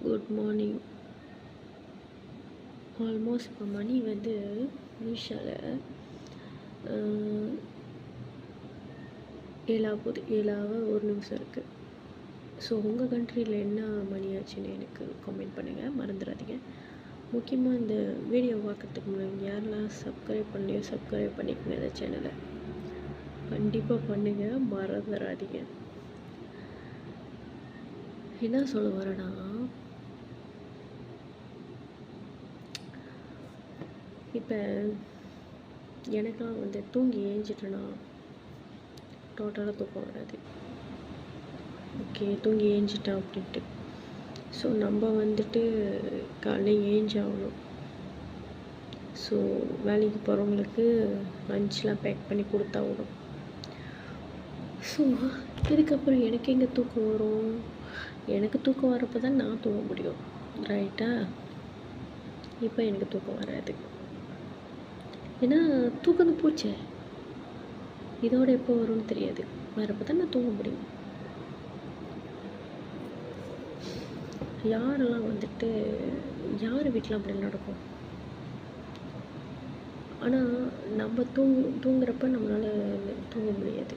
Good morning. Almost இப்போ மணி வந்து மீஷாவில் 7 இருக்குது. ஸோ உங்கள் கண்ட்ரியில் என்ன மணி ஆச்சுன்னு எனக்கு கமெண்ட் பண்ணுங்கள், மறந்துடாதீங்க. முக்கியமாக இந்த வீடியோ பார்க்குறதுக்கு முன்னாடி யாரெல்லாம் சப்ஸ்கிரைப் பண்ணலையோ சப்ஸ்கிரைப் பண்ணிக்கோங்க. இந்த சேனலை கண்டிப்பாக பண்ணுங்கள், மறந்துடாதீங்க. என்ன சொல்ல வரேன்னா, இப்போ எனக்கெலாம் வந்து தூங்கி ஏஞ்சிட்டேன்னா டோட்டலாக தூக்கம் வராது. ஓகே, தூங்கி ஏஞ்சிட்டேன் அப்படின்ட்டு. ஸோ நம்ம வந்துட்டு காலையில் ஏஞ்சாகணும். ஸோ வேலைக்கு போகிறவங்களுக்கு லஞ்ச்லாம் பேக் பண்ணி கொடுத்தாகணும். ஸோ இதுக்கப்புறம் எனக்கு எங்கே தூக்கம் வரும்? எனக்கு தூக்கம் வரப்போ தான் நான் தூங்க முடியும், ரைட்டா? இப்போ எனக்கு தூக்கம் வராது. ஏன்னா தூக்கம் போச்சே, இதோட எப்போ வரும்னு தெரியாது. வரப்போ தான் நான் தூங்க முடியும். யாரெல்லாம் வந்துட்டு யார் வீட்டில் அப்படி நடக்கும்? ஆனால் நம்ம தூங்குறப்ப நம்மளால் தூங்க முடியாது.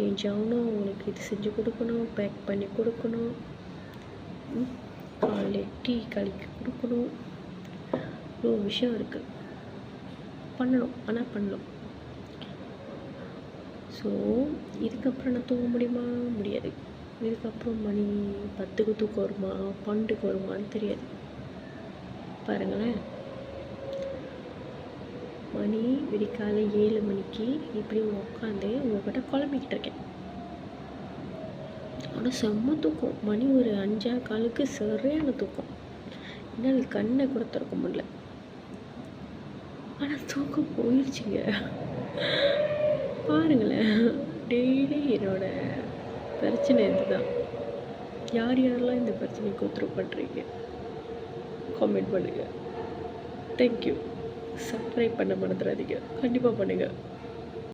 ஏஞ்சாகணும், அவங்களுக்கு இது செஞ்சு கொடுக்கணும், பேக் பண்ணி கொடுக்கணும், காலையில் டீ கலக்கி கொடுக்கணும். இவ்வளோ விஷயம் இருக்குது, பண்ணணும். ஆனால் பண்ணணும். ஸோ இதுக்கப்புறம் நான் தூங்க முடியுமா? முடியாது. இதுக்கப்புறம் மணி 10க்கு தூக்கம் வருமா, 12க்கு வருமானு தெரியாது. பாருங்களேன், மணி விடிக்காலை 7 மணிக்கு இப்படி உட்காந்து உங்கள்கிட்ட குழம்பிக்கிட்டு இருக்கேன். ஆனால் செம்ம தூக்கம். மணி ஒரு 5:15க்கு சரியான தூக்கம். என்னால் கண்ணை கூட திறக்க முடியல. ஆனால் தூக்கம் போயிடுச்சுங்க. பாருங்களேன், டெய்லி என்னோட பிரச்சனை இதுதான். யார் யாரெல்லாம் இந்த பிரச்சனைக்கு உத்தரவு பண்ணுறீங்க காமெண்ட் பண்ணுங்கள். தேங்க்யூ. சப்ஸ்கிரைப் பண்ண மறந்துடாதீங்க, கண்டிப்பாக பண்ணுங்கள்.